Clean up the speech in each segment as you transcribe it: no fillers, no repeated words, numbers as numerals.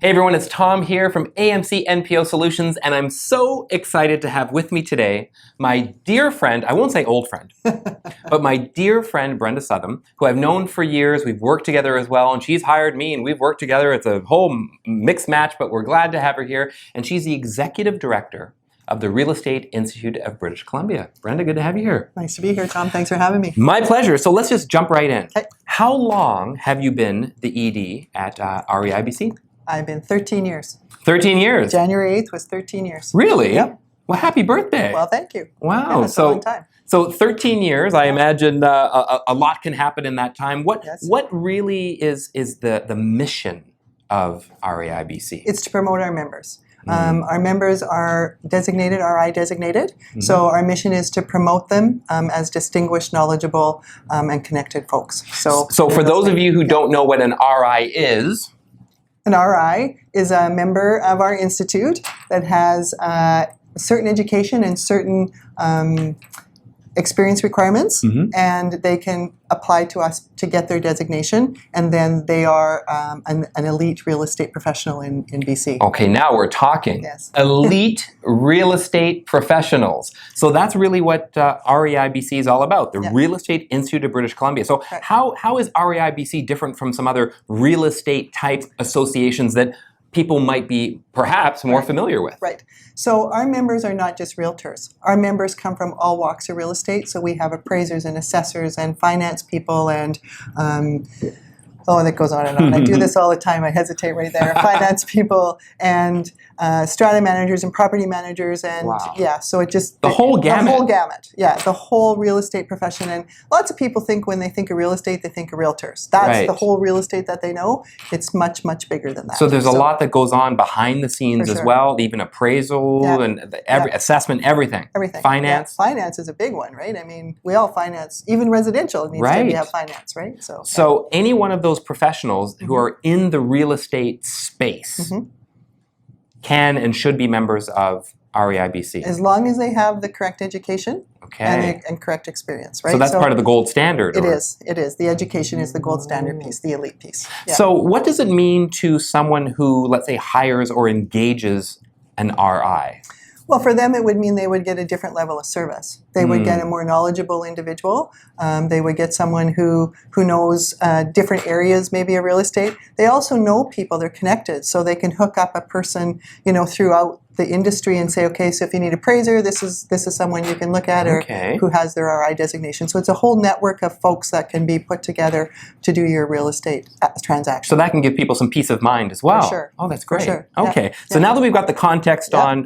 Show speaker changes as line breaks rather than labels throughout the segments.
Hey everyone, it's Tom here from AMC NPO Solutions, and I'm so excited to have with me today my dear friend, I won't say old friend, but my dear friend Brenda Southam, who I've known for years. We've worked together as well, and she's hired me, and we've worked together. It's a whole mixed match, but we're glad to have her here. And she's the Executive Director of the Realestate Institute of British Columbia. Brenda, good to have you here.
Nice to be here, Tom. Thanks for having me.
My pleasure. So let's just jump right in.
Okay.
How long have you been the ED at REIBC?
I've been 13 years.
13 years?
January 8th was 13 years.
Really?
Yep.
Well, happy birthday.
Well, thank you.
Wow.
Yeah, it's a long time.
So 13 years, I imagine a lot can happen in that time. What really is the mission of REIBC?
It's to promote our members. Our members are designated, RI designated, so our mission is to promote them as distinguished, knowledgeable, and connected folks. So
for those of you who don't know what an RI is,
an RI is a member of our institute that has certain education and certain experience requirements, and they can apply to us to get their designation, and then they are an elite real estate professional in BC.
Okay, now we're talking.
Yes.
Elite real estate professionals. So that's really what REIBC is all about, the Real Estate Institute of British Columbia. So how is REIBC different from some other real estate type associations that people might be perhaps more familiar with? Right.
So our members are not just realtors. Our members come from all walks of real estate. So we have appraisers and assessors and finance people and that goes on and on. I do this all the time. I hesitate right there. Finance people and strata managers and property managers and so it just
the whole gamut.
The whole gamut. Yeah, the whole real estate profession. And lots of people think when they think of real estate, they think of realtors. That's the whole real estate that they know. It's much, much bigger than that.
So there's a lot that goes on behind the scenes as well, even appraisal and every assessment, everything.
Everything.
Finance.
Yeah. Finance is a big one, right? I mean, we all finance, even residential needs to have finance, right?
So any one of those professionals who are in the real estate space can and should be members of REIBC.
As long as they have the correct education and correct experience, right?
So that's part of the gold standard.
It is. The education is the gold standard piece, the elite piece. Yeah.
So what does it mean to someone who, let's say, hires or engages an RI?
Well, for them, it would mean they would get a different level of service. They would get a more knowledgeable individual. They would get someone who knows different areas, maybe of real estate. They also know people; they're connected, so they can hook up a person, throughout the industry and say, okay, so if you need an appraiser, this is someone you can look at, or who has their RI designation. So it's a whole network of folks that can be put together to do your real estate transaction.
So that can give people some peace of mind as well.
For sure.
Oh, that's great.
For sure.
Okay. So now that we've got the context on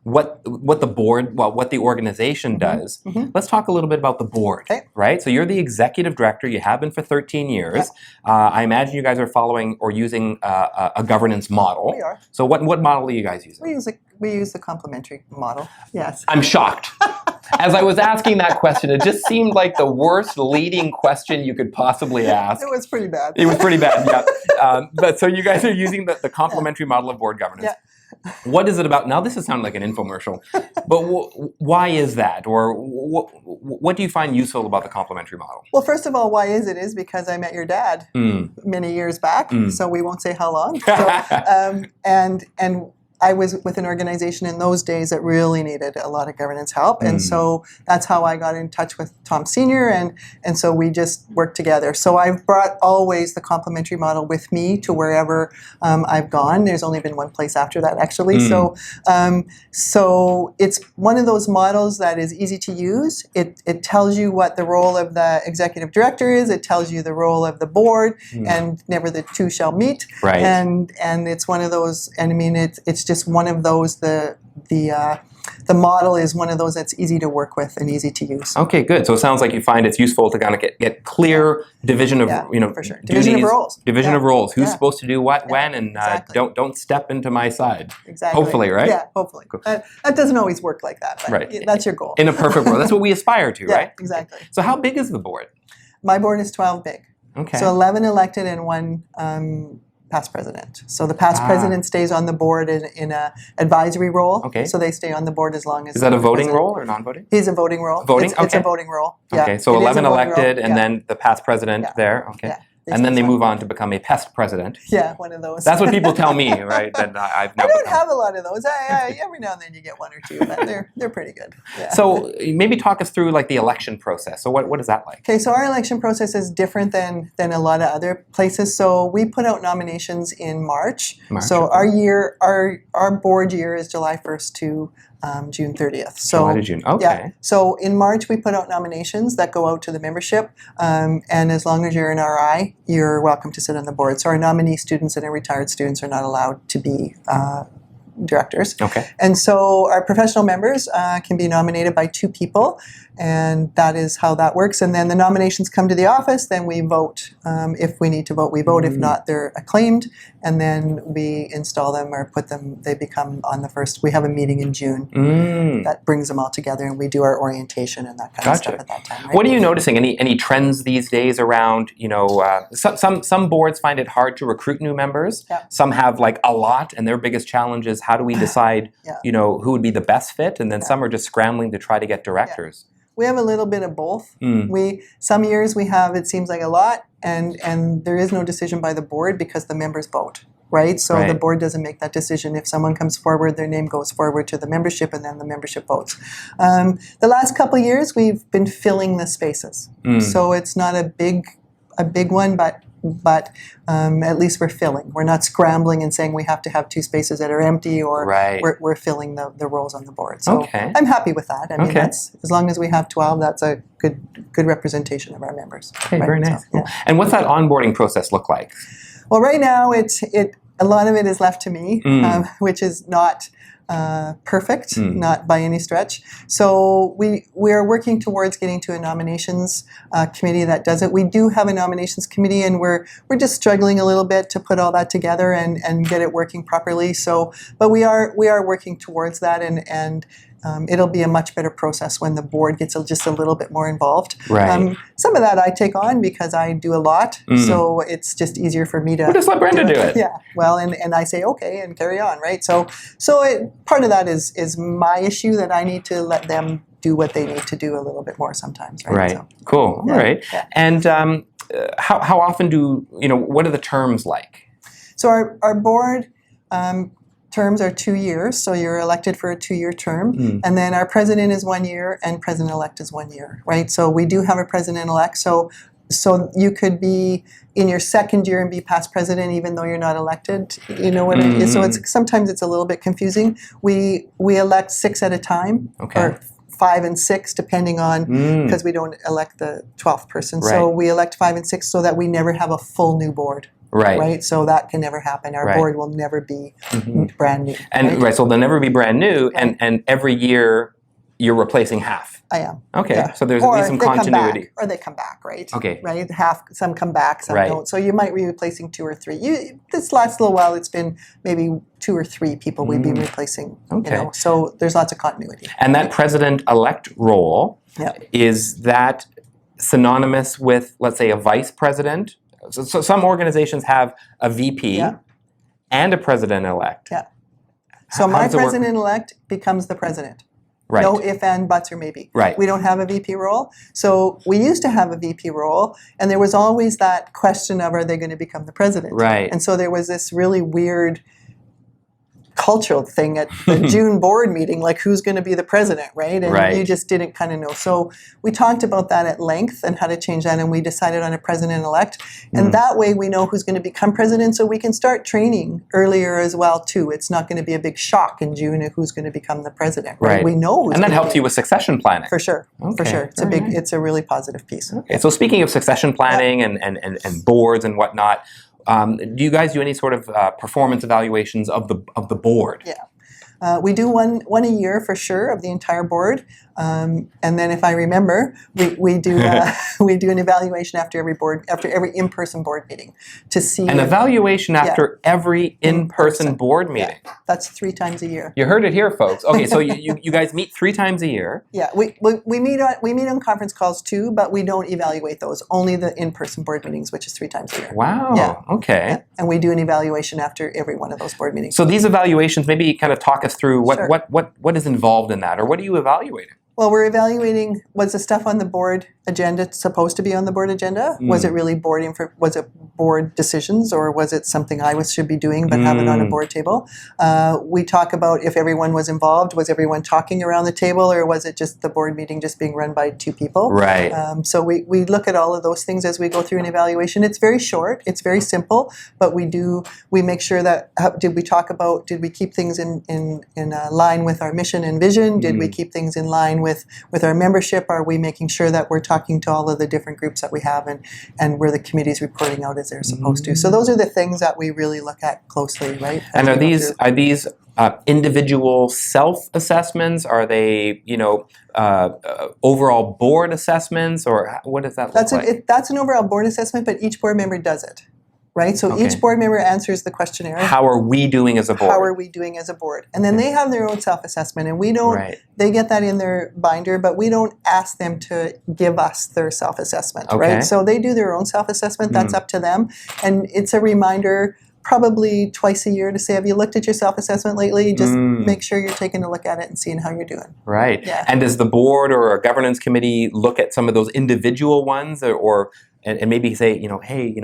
what the board, what the organization does, let's talk a little bit about the board. Right. So you're the executive director. You have been for 13 years. I imagine you guys are following or using a governance model.
We are.
So what model are you guys using?
We use the complementary model. Yes.
I'm shocked. As I was asking that question, it just seemed like the worst leading question you could possibly ask.
It was pretty bad.
It was pretty bad, yeah. But so you guys are using the complementary model of board governance.
Yeah.
What is it about? Now this is sounding like an infomercial, but why is that? Or what do you find useful about the complementary model?
Well, first of all, why is it? Is because I met your dad many years back, so we won't say how long. So, and I was with an organization in those days that really needed a lot of governance help, and so that's how I got in touch with Tom Sr. and so we just worked together. So I've brought always the complementary model with me to wherever I've gone. There's only been one place after that, actually. So it's one of those models that is easy to use. It tells you what the role of the executive director is. It tells you the role of the board, and never the two shall meet.
Right.
And it's one of those. And I mean, it's just one of those. The model is one of those that's easy to work with and easy to use.
Okay, good. So it sounds like you find it's useful to kind of get clear division of
for sure. Division of roles.
Division of roles. Who's supposed to do what when, and don't step into my side.
Exactly.
Hopefully, right?
Yeah, hopefully. Cool. That doesn't always work like that, but that's your goal.
In a perfect world, that's what we aspire to, right?
Exactly.
So how big is the board?
My board is 12 big.
Okay.
So 11 elected and one past president. So the past president stays on the board in a advisory role.
Okay.
So they stay on the board as long as.
Is that a voting role or non-voting?
He's a voting role.
Voting?
It's a voting role. Yeah.
Okay. So 11 elected and then the past president there. Okay.
Yeah.
And then they move on to become a pest president.
Yeah, one of those.
That's what people tell me, right? That I've now
I don't
become.
have a lot of those. Every now and then you get one or two, but they're pretty good. Yeah.
So maybe talk us through like the election process. So what is that like?
Okay, so our election process is different than a lot of other places. So we put out nominations in March. So
okay.
our board year is July 1st to June 30th. So
July to June. Okay.
Yeah. So in March we put out nominations that go out to the membership, and as long as you're an RI, you're welcome to sit on the board. So our nominee students and our retired students are not allowed to be directors.
Okay.
And so our professional members can be nominated by 2 people, and that is how that works. And then the nominations come to the office, then we vote. If we need to vote, we vote. If not, they're acclaimed, and then we install them or put them, they become on the first. We have a meeting in June that brings them all together, and we do our orientation and that kind of stuff at that time. Right?
What are you noticing? Any trends these days around, some boards find it hard to recruit new members.
Yeah.
Some have like a lot, and their biggest challenge is how do we decide, who would be the best fit? And then some are just scrambling to try to get directors.
We have a little bit of both. Some years we have, it seems like a lot, and there is no decision by the board because the members vote, right? So the board doesn't make that decision. If someone comes forward, their name goes forward to the membership, and then the membership votes. The last couple of years, we've been filling the spaces. So it's not a big one, but at least we're filling. We're not scrambling and saying we have to have 2 spaces that are empty, or we're filling the roles on the board. So I'm happy with that. I mean, that's, as long as we have 12, that's a good representation of our members.
Okay, very nice. So, and what's that onboarding process look like?
Well, right now a lot of it is left to me, which is not perfect, not by any stretch. So we are working towards getting to a nominations committee that does it. We do have a nominations committee, and we're just struggling a little bit to put all that together and get it working properly. So, but we are working towards that, and it'll be a much better process when the board gets just a little bit more involved.
Right.
Some of that I take on because I do a lot, so it's just easier for me to.
Well, just let Brenda do it.
Yeah. Well, and I say okay and carry on, right? So part of that is my issue, that I need to let them do what they need to do a little bit more sometimes, right?
Right.
So,
cool. All right.
Yeah.
And how often what are the terms like?
So our board terms are 2 years, so you're elected for a 2-year term, and then our president is 1 year and president-elect is 1 year, right? So we do have a president-elect, so you could be in your 2nd year and be past president even though you're not elected, you know what it is? So sometimes it's a little bit confusing. We elect 6 at a time, or 5 and 6 depending on, because we don't elect the 12th person.
Right.
So we elect 5 and 6 so that we never have a full new board. Right. So that can never happen. Our board will never be brand new.
And so they'll never be brand new, and every year you're replacing half.
I am.
Okay.
Yeah.
So there's at least some continuity.
Or they come back, right?
Okay.
Right. Some come back, some don't. So you might be replacing 2 or 3. This last little while, it's been maybe 2 or 3 people we've been replacing.
Okay.
So there's lots of continuity.
And that president-elect role, is that synonymous with, let's say, a vice president? So some organizations have a VP and a president-elect. Yeah.
So my president-elect becomes the president.
Right.
No if, and, buts, or maybe.
Right.
We don't have a VP role. So we used to have a VP role, and there was always that question of, are they going to become the president?
Right.
And so there was this really weird cultural thing at the June board meeting, like who's going to be the president, right? And you just didn't kind of know. So we talked about that at length and how to change that, and we decided on a president-elect. And that way we know who's going to become president, so we can start training earlier as well, too. It's not going to be a big shock in June of who's going to become the president, right? We know who's.
And that helps you with succession planning.
For sure. Okay. For sure. It's a really positive piece.
Okay. So speaking of succession planning and boards and whatnot, do you guys do any sort of performance evaluations of the board?
Yeah. We do one a year for sure of the entire board, and then if I remember, we do an evaluation after every in-person board meeting to see
an evaluation after every in-person board meeting.
Yeah. That's 3 times a year.
You heard it here, folks. Okay, so you guys meet 3 times a year.
Yeah, we meet on conference calls too, but we don't evaluate those. Only the in-person board meetings, which is 3 times a year.
Wow. Yeah. Okay.
Yeah. And we do an evaluation after every one of those board meetings.
So these evaluations, maybe kind of talk us through what is involved in that, or what are you evaluating?
Well, we're evaluating, was the stuff on the board agenda supposed to be on the board agenda? Was it really was it board decisions, or was it something I should be doing but have it on a board table? We talk about if everyone was involved. Was everyone talking around the table, or was it just the board meeting just being run by 2 people?
Right.
So we look at all of those things as we go through an evaluation. It's very short. It's very simple, but we make sure that did we keep things in line with our mission and vision? Did we keep things in line with our membership? Are we making sure that we're talking to all of the different groups that we have and where the committee's reporting out as they're supposed to? So those are the things that we really look at closely, right?
And are these individual self-assessments? Are they, overall board assessments, or what does that look like?
That's an overall board assessment, but each board member does it. Right? So each board member answers the questionnaire.
How are we doing as a board?
How are we doing as a board? And then they have their own self-assessment, and we don't, they get that in their binder, but we don't ask them to give us their self-assessment, right? So they do their own self-assessment, that's up to them. And it's a reminder probably twice a year to say, have you looked at your self-assessment lately? Just make sure you're taking a look at it and seeing how you're doing.
Right.
Yeah.
And does the board or a governance committee look at some of those individual ones and maybe say, hey,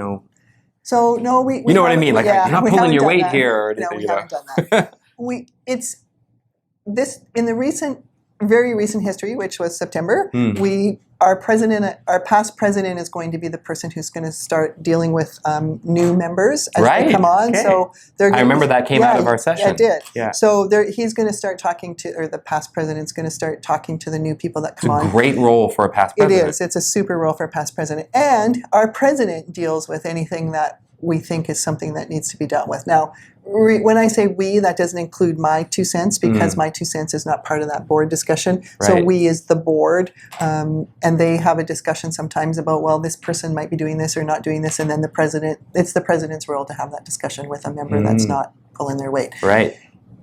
So no, we
you know what I mean? Like you're not pulling your weight here. Or
no, we haven't done that. In the very recent history, which was September, our past president is going to be the person who's going to start dealing with new members as they come on.
Okay.
So
I remember that came out of our session.
Yeah, it did.
Yeah.
So he's going to start talking to, or the past president's going to start talking to the new people that come on.
It's a great role for a past president.
It is. It's a super role for a past president. And our president deals with anything that we think is something that needs to be dealt with. Now, when I say we, that doesn't include my 2 cents, because my 2 cents is not part of that board discussion.
Right.
So we is the board, and they have a discussion sometimes about, well, this person might be doing this or not doing this, and then it's the president's role to have that discussion with a member that's not pulling their weight.
Right.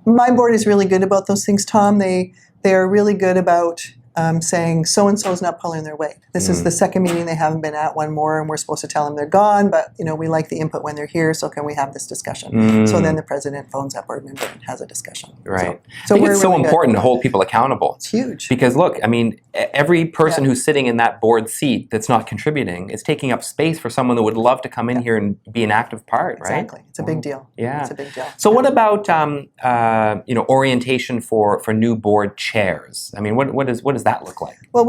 My board is really good about those things, Tom. They are really good about saying so-and-so is not pulling their weight. This is the second meeting they haven't been at, one more, and we're supposed to tell them they're gone, but we like the input when they're here, so can we have this discussion? So then the president phones that board member and has a discussion.
Right.
So
I think it's so
really
important to hold people accountable.
It's huge.
Because look, I mean, every person who's sitting in that board seat that's not contributing is taking up space for someone that would love to come in here and be an active part, right?
Exactly. It's a big deal.
Yeah.
It's a big deal.
So what about orientation for new board chairs? I mean, what does that look like?
Well,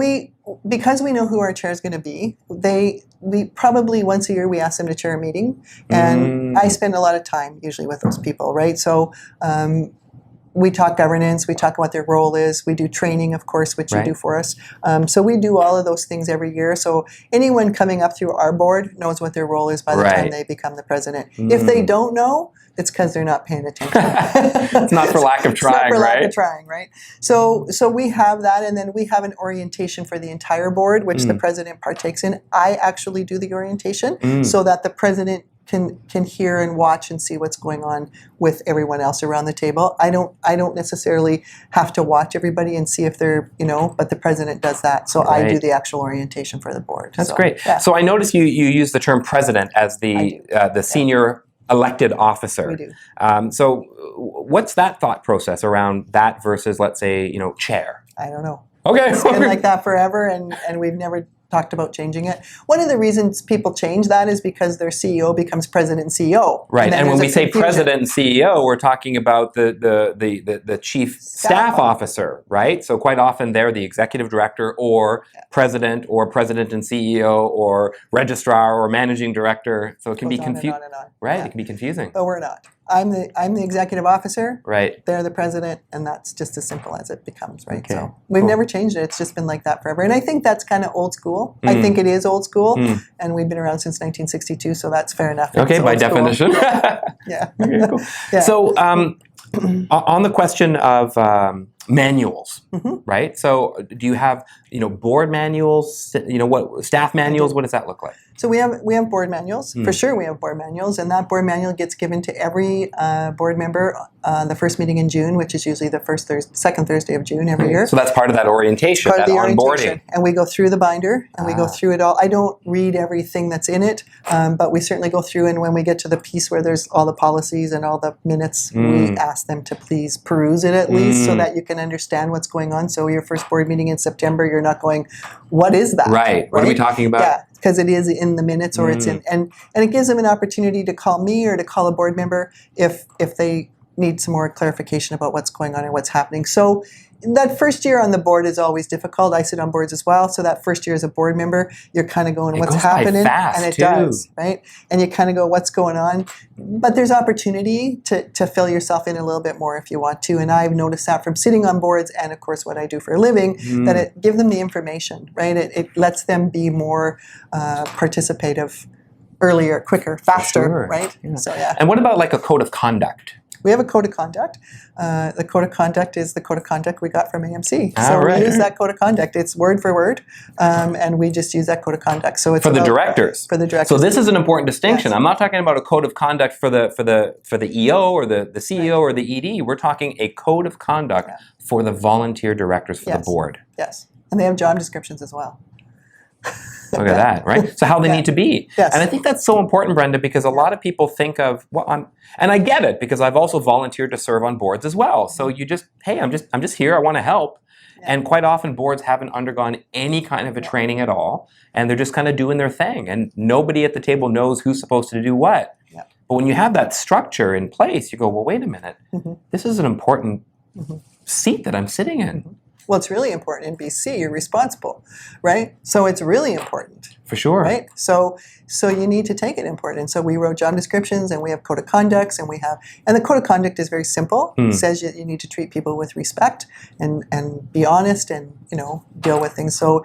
because we know who our chair is going to be, we probably once a year we ask them to chair a meeting, and I spend a lot of time usually with those people, right? So we talk governance, we talk what their role is, we do training, of course, which you do for us. So we do all of those things every year. So anyone coming up through our board knows what their role is by the time they become the president. If they don't know, it's because they're not paying attention.
It's not for lack of trying,
it's not for
right?
lack of trying, right? So we have that, and then we have an orientation for the entire board, which the president partakes in. I actually do the orientation so that the president can hear and watch and see what's going on with everyone else around the table. I don't necessarily have to watch everybody and see if they're, but the president does that. So I do the actual orientation for the board.
That's great. Yeah. So I noticed you use the term president as the senior elected officer.
We do.
So what's that thought process around that versus, let's say, chair?
I don't know.
Okay.
It's been like that forever, and we've never talked about changing it. One of the reasons people change that is because their CEO becomes president and CEO.
Right, and when we say president and CEO, we're talking about the chief staff officer, right? So quite often they're the executive director or president and CEO or registrar or managing director. So it can be confusing. Right, it can be confusing.
But we're not. I'm the executive officer.
Right.
They're the president, and that's just as simple as it becomes, right?
Okay.
So we've never changed it. It's just been like that forever. And I think that's kind of old school. I think it is old school, and we've been around since 1962, so that's fair enough.
Okay, by definition.
Yeah.
Okay, cool. Yeah. So on the question of manuals, right? So do you have board manuals? What staff manuals? What does that look like?
So we have board manuals. For sure we have board manuals, and that board manual gets given to every board member the first meeting in June, which is usually the second Thursday of June every year.
So that's part of that orientation, that onboarding.
And we go through the binder, and we go through it all. I don't read everything that's in it, but we certainly go through, and when we get to the piece where there's all the policies and all the minutes, we ask them to please peruse it at least so that you can and understand what's going on. So your first board meeting in September, you're not going, what is that?
Right. What are we talking about?
Yeah, because it is in the minutes or it's in, and it gives them an opportunity to call me or to call a board member if they need some more clarification about what's going on and what's happening. So that first year on the board is always difficult. I sit on boards as well. So that first year as a board member, you're kind of going, what's happening?
Fast,
and it
too.
does, right? And you kind of go, what's going on? But there's opportunity to fill yourself in a little bit more if you want to. And I've noticed that from sitting on boards and, of course, what I do for a living, that it give them the information, right? It lets them be more participative earlier, quicker, faster,
Sure.
right?
Yeah.
So, yeah.
And what about like a code of conduct?
We have a code of conduct. The code of conduct is the code of conduct we got from AMC. So
right.
we use that code of conduct. It's word for word, and we just use that code of conduct. So it's
For the directors.
For the directors.
So this is an important distinction.
Yes.
I'm not talking about a code of conduct for the EO or the CEO or the ED. We're talking a code of conduct for the volunteer directors for the board.
Yes, and they have job descriptions as well.
Look at that, right? So how they need to be.
Yes.
And I think that's so important, Brenda, because a lot of people think of, and I get it, because I've also volunteered to serve on boards as well. So you just, hey, I'm just here, I want to help. Yeah. And quite often boards haven't undergone any kind of a training at all, and they're just kind of doing their thing. And nobody at the table knows who's supposed to do what. Yeah. But when you have that structure in place, you go, well, wait a minute, this is an important seat that I'm sitting in.
Well, it's really important in BC. You're responsible, right? So it's really important.
For sure.
Right? So you need to take it important. And so we wrote job descriptions, and we have code of conducts, and the code of conduct is very simple. It says you need to treat people with respect and be honest and, deal with things. So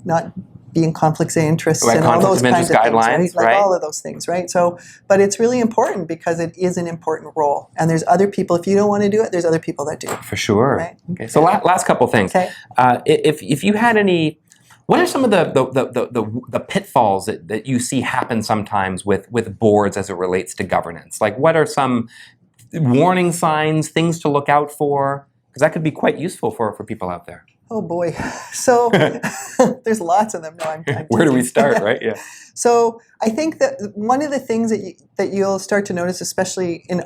not being conflicts of interest and all those kinds of
guidelines,
things, right? Like all of those things, right? So, but it's really important because it is an important role. And there's other people, if you don't want to do it, there's other people that do.
For sure.
Right?
Okay. So last couple things.
Okay.
If you had any, what are some of the pitfalls that you see happen sometimes with boards as it relates to governance? Like what are some warning signs, things to look out for? Because that could be quite useful for people out there.
Oh boy. So there's lots of them. No, I'm
Where do we start, right? Yeah.
So I think that one of the things that you'll start to notice, especially in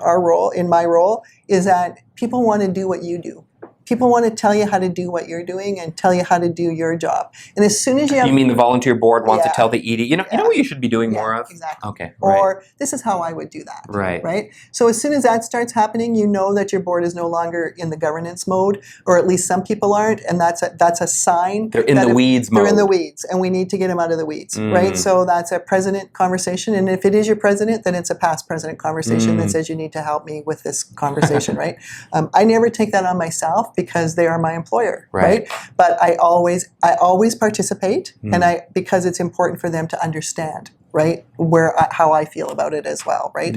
my role, is that people want to do what you do. People want to tell you how to do what you're doing and tell you how to do your job. And as soon as you have...
You mean the volunteer board wants to tell the ED, you know what you should be doing more of?
Exactly.
Okay. Right.
Or this is how I would do that.
Right.
Right? So as soon as that starts happening, you know that your board is no longer in the governance mode, or at least some people aren't, and that's a sign.
They're in the weeds mode.
They're in the weeds, and we need to get them out of the weeds, right? So that's a president conversation, and if it is your president, then it's a past president conversation that says you need to help me with this conversation, right? I never take that on myself because they are my employer, right? But I always participate, and because it's important for them to understand, right, how I feel about it as well, right?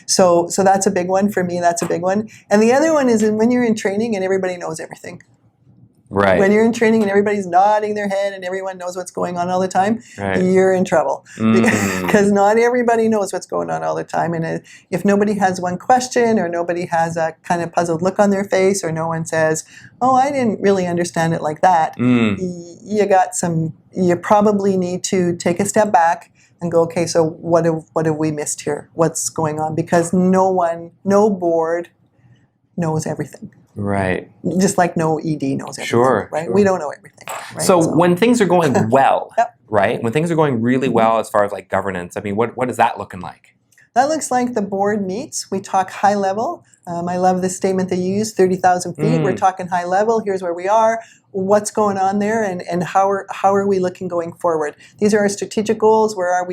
So that's a big one for me. That's a big one. And the other one is when you're in training and everybody knows everything.
Right.
When you're in training and everybody's nodding their head and everyone knows what's going on all the time, you're in trouble. Because not everybody knows what's going on all the time. And if nobody has one question, or nobody has a kind of puzzled look on their face, or no one says, oh, I didn't really understand it like that, you probably need to take a step back and go, okay, so what have we missed here? What's going on? Because no board knows everything.
Right.
Just like no ED knows everything. Sure. Right? Sure. We don't know everything. Right?
So when things are going well, right? When things are going really well as far as like governance, I mean, what is that looking like?
That looks like the board meets. We talk high level. I love this statement they use, 30,000 feet. We're talking high level. Here's where we are. What's going on there, and how are we looking going forward? These are our strategic goals. Where are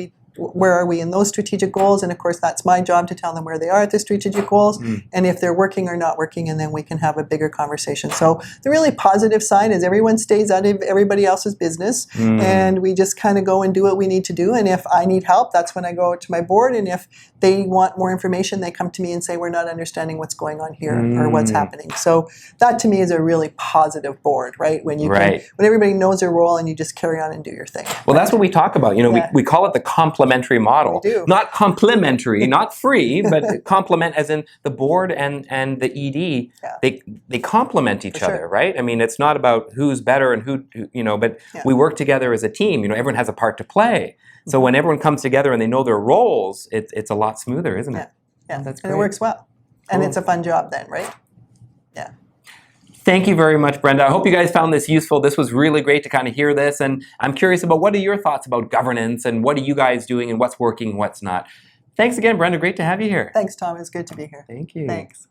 we in those strategic goals? And of course, that's my job to tell them where they are at the strategic goals, and if they're working or not working, and then we can have a bigger conversation. So the really positive side is everyone stays out of everybody else's business, and we just kind of go and do what we need to do. And if I need help, that's when I go to my board. And if they want more information, they come to me and say, we're not understanding what's going on here or what's happening. So that to me is a really positive board, right? When when everybody knows their role and you just carry on and do your thing.
Well, that's what we talk about. We call it the complementary model.
We do.
Not complimentary, not free, but complement as in the board and the ED, they complement each other, right? I mean, it's not about who's better and who but we work together as a team. Everyone has a part to play. So when everyone comes together and they know their roles, it's a lot smoother, isn't it?
Yeah,
that's
and
great.
it works well. And it's a fun job then, right? Yeah.
Thank you very much, Brenda. I hope you guys found this useful. This was really great to kind of hear this, and I'm curious about what are your thoughts about governance and what are you guys doing and what's working and what's not. Thanks again, Brenda. Great to have you here.
Thanks, Tom. It's good to be here.
Thank you.
Thanks.